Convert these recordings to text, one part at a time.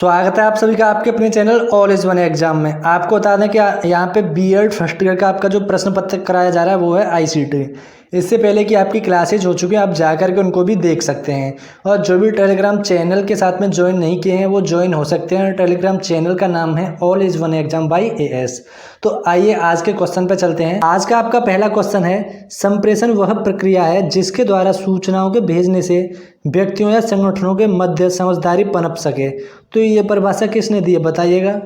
स्वागत है आप सभी का आपके अपने channel all is one exam में। आपको बता दें कि यहाँ पे बीएड फर्स्ट ईयर का आपका जो प्रश्न पत्र कराया जा रहा है वो है आईसीटी। इससे पहले कि आपकी क्लासेज हो चुकी है, आप जा करके उनको भी देख सकते हैं। और जो भी टेलीग्राम चैनल के साथ में ज्वाइन नहीं किए हैं वो ज्वाइन हो सकते हैं। टेलीग्राम चैनल का नाम है all is one exam by as. तो आइए आज के क्वेश्चन पे चलते हैं। आज का आपका पहला क्वेश्चन है, संप्रेषण वह प्रक्रिया है जिसके द्वारा सूचनाओं के भेजने से व्यक्तियों या संगठनों के मध्य समझदारी पनप सके। तो ये परिभाषा किसने दी है बताइएगा।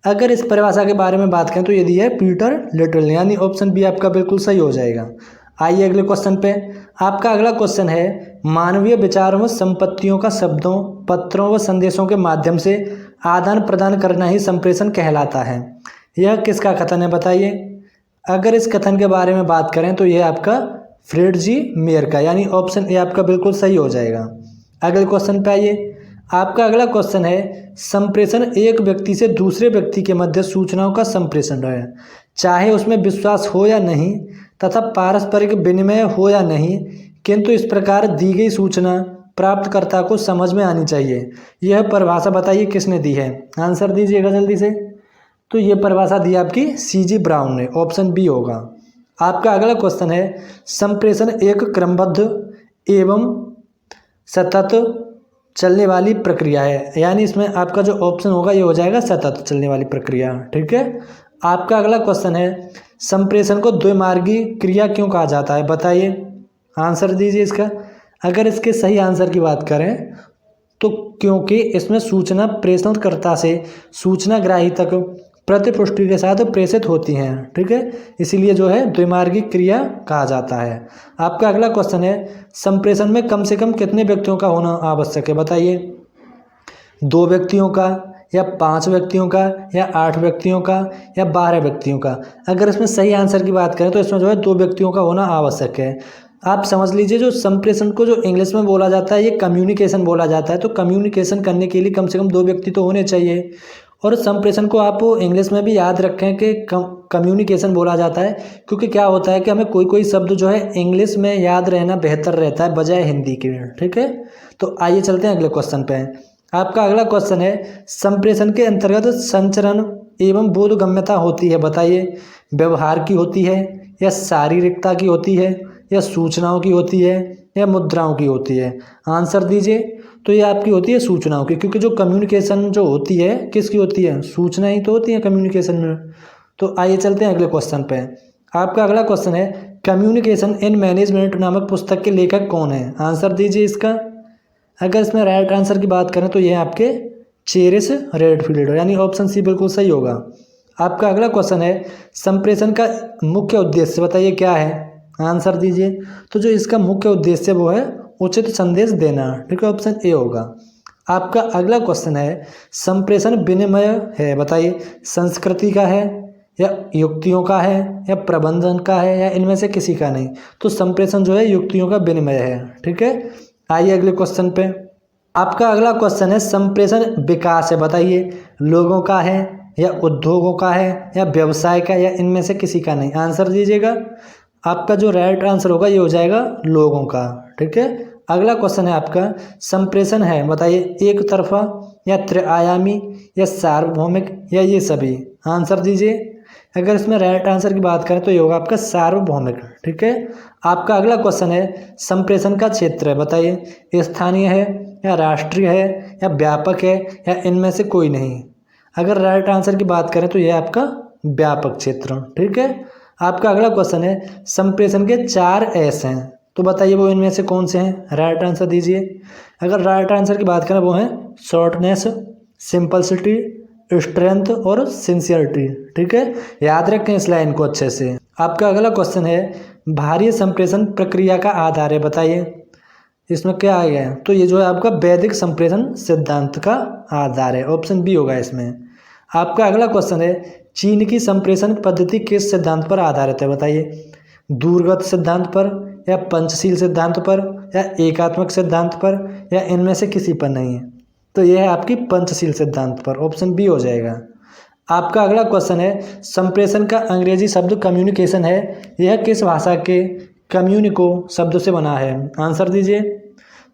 अगर इस परिभाषा के बारे में बात करें तो ये दी है पीटर लिटिल ने, यानी ऑप्शन बी आपका बिल्कुल सही हो जाएगा। आइए अगले क्वेश्चन पे। आपका अगला क्वेश्चन है, मानवीय विचारों व संपत्तियों का शब्दों, पत्रों व संदेशों के माध्यम से आदान प्रदान करना ही संप्रेषण कहलाता है। यह किसका कथन है बताइए। अगर इस कथन के बारे में बात करें तो यह आपका फ्रेडजी मेयर का, यानी ऑप्शन ए आपका बिल्कुल सही हो जाएगा। अगले क्वेश्चन पे आइए। आपका अगला क्वेश्चन है, संप्रेषण एक व्यक्ति से दूसरे व्यक्ति के मध्य सूचनाओं का संप्रेषण है, चाहे उसमें विश्वास हो या नहीं तथा पारस्परिक विनिमय हो या नहीं, किंतु इस प्रकार दी गई सूचना प्राप्तकर्ता को समझ में आनी चाहिए। यह परिभाषा बताइए किसने दी है, आंसर दीजिएगा जल्दी से। तो ये परिभाषा दी आपकी सीजी ब्राउन ने, ऑप्शन बी होगा। आपका अगला क्वेश्चन है, संप्रेषण एक क्रमबद्ध एवं सतत चलने वाली प्रक्रिया है, यानी इसमें आपका जो ऑप्शन होगा ये हो जाएगा सतत चलने वाली प्रक्रिया। ठीक है। आपका अगला क्वेश्चन है, संप्रेषण को द्विमार्गी क्रिया क्यों कहा जाता है बताइए, आंसर दीजिए इसका। अगर इसके सही आंसर की बात करें तो क्योंकि इसमें सूचना प्रेषणकर्ता से सूचना ग्राही तक प्रतिपुष्टि के साथ प्रेषित होती हैं। ठीक है, इसीलिए जो है द्विमार्गी क्रिया कहा जाता है। आपका अगला क्वेश्चन है, संप्रेषण में कम से कम कितने व्यक्तियों का होना आवश्यक है बताइए। 2 व्यक्तियों का, या 5 व्यक्तियों का, या 8 व्यक्तियों का, या 12 व्यक्तियों का। अगर इसमें सही आंसर की बात करें तो इसमें जो है 2 व्यक्तियों का होना आवश्यक है। आप समझ लीजिए, जो संप्रेषण को जो इंग्लिश में बोला जाता है ये कम्युनिकेशन बोला जाता है। तो कम्युनिकेशन करने के लिए कम से कम 2 व्यक्ति तो होने चाहिए। और संप्रेषण को आप इंग्लिश में भी याद रखें कि कम्युनिकेशन बोला जाता है, क्योंकि क्या होता है कि हमें कोई कोई शब्द जो है इंग्लिश में याद रहना बेहतर रहता है बजाय हिंदी के। ठीक है, तो आइए चलते हैं अगले क्वेश्चन पे। आपका अगला क्वेश्चन है, संप्रेषण के अंतर्गत संचरण एवं बोधगम्यता होती है बताइए। व्यवहार की होती है, या शारीरिकता की होती है, या सूचनाओं की होती है, या मुद्राओं की होती है, आंसर दीजिए। तो ये आपकी होती है सूचनाओं की, क्योंकि जो कम्युनिकेशन जो होती है किसकी होती है, सूचना ही तो होती है कम्युनिकेशन में। तो आइए चलते हैं अगले क्वेश्चन पे। आपका अगला क्वेश्चन है, कम्युनिकेशन इन मैनेजमेंट नामक पुस्तक के लेखक कौन है, आंसर दीजिए इसका। अगर इसमें राइट आंसर की बात करें तो ये आपके चेरिस रेडफील्ड, यानी ऑप्शन सी बिल्कुल सही होगा। आपका अगला क्वेश्चन है, संप्रेषण का मुख्य उद्देश्य बताइए क्या है, आंसर दीजिए। तो जो इसका मुख्य उद्देश्य वो है उचित संदेश देना। ठीक है, ऑप्शन ए होगा। आपका अगला क्वेश्चन है, संप्रेषण विनिमय है बताइए, संस्कृति का है, या युक्तियों का है, या प्रबंधन का है, या इनमें से किसी का नहीं। तो संप्रेषण जो है युक्तियों का विनिमय है। ठीक है, आइए अगले क्वेश्चन पे। आपका अगला क्वेश्चन है, संप्रेषण विकास है बताइए, लोगों का है, या उद्योगों का है, या व्यवसाय का, या इनमें से किसी का नहीं, आंसर दीजिएगा। आपका जो राइट आंसर होगा ये हो जाएगा लोगों का। ठीक है, अगला क्वेश्चन है आपका, संप्रेषण है बताइए एक तरफा, या त्रिआयामी, या सार्वभौमिक, या ये सभी, आंसर दीजिए। अगर इसमें राइट आंसर की बात करें तो ये होगा आपका सार्वभौमिक। ठीक है, आपका अगला क्वेश्चन है, संप्रेषण का क्षेत्र है बताइए, स्थानीय है, या राष्ट्रीय है, या व्यापक है, या इनमें से कोई नहीं। अगर राइट आंसर की बात करें तो यह आपका व्यापक क्षेत्र। ठीक है, आपका अगला क्वेश्चन है, संप्रेषण के 4 एस हैं, तो बताइए वो इनमें से कौन से हैं, राइट आंसर दीजिए। अगर राइट आंसर की बात करें वो हैं शॉर्टनेस, सिंपलिसिटी, स्ट्रेंथ और सिंसियरिटी। ठीक है, याद रखें इस लाइन को अच्छे से। आपका अगला क्वेश्चन है, भारी संप्रेषण प्रक्रिया का आधार है बताइए, इसमें क्या आ गया है, तो ये जो है आपका वैदिक संप्रेषण सिद्धांत का आधार है, ऑप्शन बी होगा इसमें। आपका अगला क्वेश्चन है, चीन की संप्रेषण पद्धति किस सिद्धांत पर आधारित है बताइए, दूरगत सिद्धांत पर, या पंचशील सिद्धांत पर, या एकात्मक सिद्धांत पर, या इनमें से किसी पर नहीं है। तो यह है आपकी पंचशील सिद्धांत पर, ऑप्शन बी हो जाएगा। आपका अगला क्वेश्चन है, संप्रेषण का अंग्रेजी शब्द कम्युनिकेशन है, यह किस भाषा के कम्युनिको शब्द से बना है, आंसर दीजिए।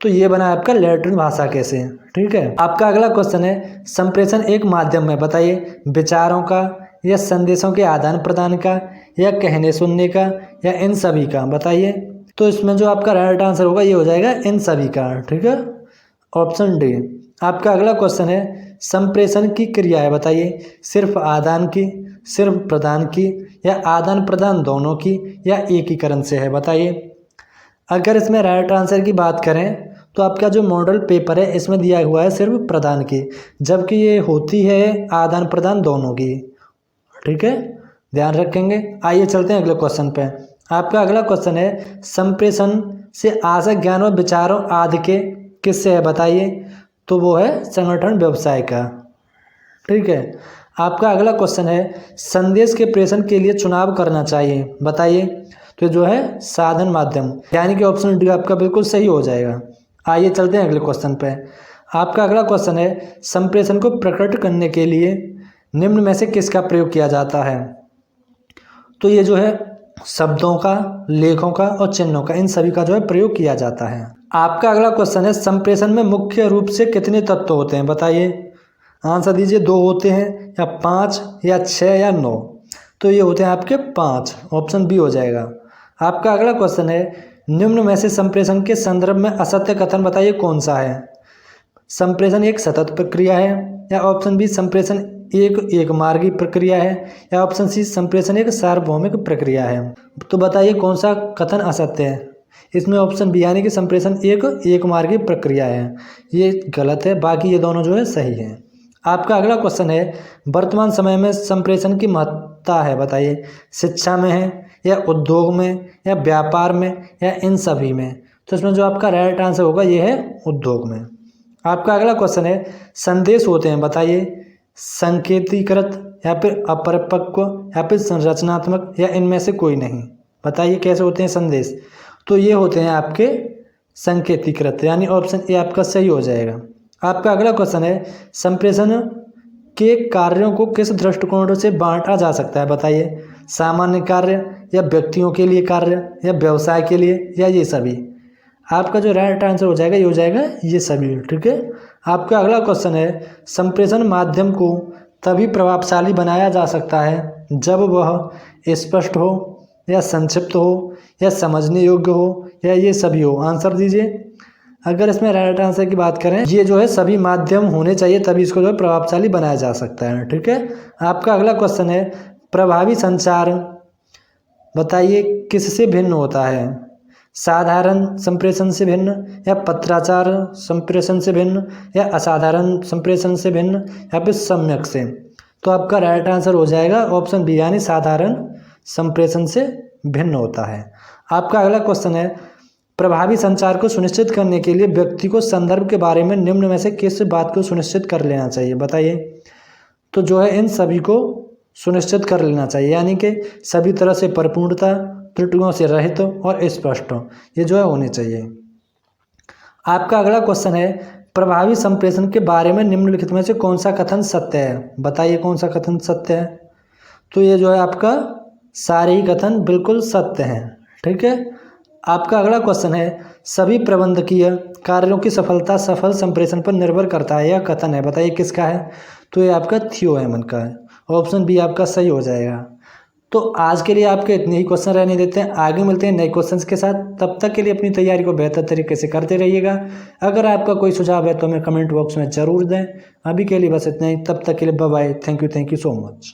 तो ये बना आपका लैटिन भाषा कैसे। ठीक है, आपका अगला क्वेश्चन है संप्रेषण एक माध्यम है, बताइए विचारों का या संदेशों के आदान प्रदान का या कहने सुनने का या इन सभी का, बताइए। तो इसमें जो आपका राइट आंसर होगा ये हो जाएगा इन सभी का। ठीक है, ऑप्शन डी। आपका अगला क्वेश्चन है संप्रेषण की क्रिया है, बताइए सिर्फ आदान की, सिर्फ प्रदान की या आदान प्रदान दोनों की या एकीकरण से है, बताइए। अगर इसमें राइट आंसर की बात करें तो आपका जो मॉडल पेपर है इसमें दिया हुआ है सिर्फ प्रदान की, जबकि ये होती है आदान प्रदान दोनों की। ठीक है, ध्यान रखेंगे। आइए चलते हैं अगले क्वेश्चन पे। आपका अगला क्वेश्चन है संप्रेषण से आशय ज्ञान और विचारों आदि के किससे है, बताइए। तो वो है संगठन व्यवसाय का। ठीक है, आपका अगला क्वेश्चन है संदेश के प्रेषण के लिए चुनाव करना चाहिए, बताइए। तो जो है साधन माध्यम, यानी कि ऑप्शन डी आपका बिल्कुल सही हो जाएगा। आइए चलते हैं अगले क्वेश्चन पे। आपका अगला क्वेश्चन है संप्रेषण को प्रकट करने के लिए निम्न में से किसका प्रयोग किया जाता है। तो ये जो है शब्दों का, लेखों का और चिन्हों का, इन सभी का जो है प्रयोग किया जाता है। आपका अगला क्वेश्चन है संप्रेषण में मुख्य रूप से कितने तत्व होते हैं, बताइए। आंसर दीजिए, 2 होते हैं या 5 या 6 या 9। तो ये होते हैं आपके 5, ऑप्शन बी हो जाएगा। आपका अगला क्वेश्चन है निम्न में से संप्रेषण के संदर्भ में असत्य कथन बताइए कौन सा है। संप्रेषण एक सतत प्रक्रिया है या ऑप्शन बी संप्रेषण एक मार्गी प्रक्रिया है या ऑप्शन सी संप्रेषण एक सार्वभौमिक प्रक्रिया है। तो बताइए कौन सा कथन असत्य है। इसमें ऑप्शन बी यानी कि संप्रेषण एक मार्गी प्रक्रिया है, ये गलत है, बाकी ये दोनों जो है सही है। आपका अगला क्वेश्चन है वर्तमान समय में संप्रेषण की महत्ता है, बताइए। शिक्षा में है या उद्योग में या व्यापार में या इन सभी में। तो इसमें जो आपका राइट आंसर होगा ये है उद्योग में। आपका अगला क्वेश्चन है संदेश होते हैं, बताइए संकेतीकृत या फिर अपरिपक्व या फिर संरचनात्मक या इनमें से कोई नहीं, बताइए कैसे होते हैं संदेश। तो ये होते हैं आपके संकेतीकृत, यानी ऑप्शन ए आपका सही हो जाएगा। आपका अगला क्वेश्चन है संप्रेषण के कार्यों को किस दृष्टिकोण से बांटा जा सकता है, बताइए। सामान्य कार्य या व्यक्तियों के लिए कार्य या व्यवसाय के लिए या ये सभी। आपका जो राइट आंसर हो जाएगा ये हो जाएगा ये सभी। ठीक है, आपका अगला क्वेश्चन है संप्रेषण माध्यम को तभी प्रभावशाली बनाया जा सकता है जब वह स्पष्ट हो या संक्षिप्त हो या समझने योग्य हो या ये सभी हो। आंसर दीजिए। अगर इसमें राइट आंसर की बात करें ये जो है सभी माध्यम होने चाहिए, तभी इसको जो है प्रभावशाली बनाया जा सकता है। ठीक है, आपका अगला क्वेश्चन है प्रभावी संचार बताइए किससे भिन्न होता है। साधारण संप्रेषण से भिन्न या पत्राचार संप्रेषण से भिन्न या असाधारण संप्रेषण से भिन्न या फिर सम्यक से। तो आपका राइट आंसर हो जाएगा ऑप्शन बी यानी साधारण संप्रेषण से भिन्न होता है। आपका अगला क्वेश्चन है प्रभावी संचार को सुनिश्चित करने के लिए व्यक्ति को संदर्भ के बारे में निम्न में से किस बात को सुनिश्चित कर लेना चाहिए, बताइए। तो जो है इन सभी को सुनिश्चित कर लेना चाहिए, यानी कि सभी तरह से परिपूर्णता, त्रुटियों से रहित और स्पष्ट ये जो है होने चाहिए। आपका अगला क्वेश्चन है प्रभावी संप्रेषण के बारे में निम्नलिखित में से कौन सा कथन सत्य है, बताइए कौन सा कथन सत्य है। तो ये जो है आपका सारे ही कथन बिल्कुल सत्य हैं। ठीक है, आपका अगला क्वेश्चन है सभी प्रबंधकीय कार्यों की सफलता सफल संप्रेषण पर निर्भर करता है, यह कथन है, बताइए किसका है। तो ये आपका थियो हेमन का है, ऑप्शन बी आपका सही हो जाएगा। तो आज के लिए आपके इतने ही क्वेश्चन रहने देते हैं, आगे मिलते हैं नए क्वेश्चंस के साथ। तब तक के लिए अपनी तैयारी को बेहतर तरीके से करते रहिएगा। अगर आपका कोई सुझाव है तो हमें कमेंट बॉक्स में ज़रूर दें। अभी के लिए बस इतना ही, तब तक के लिए bye bye, thank you so much.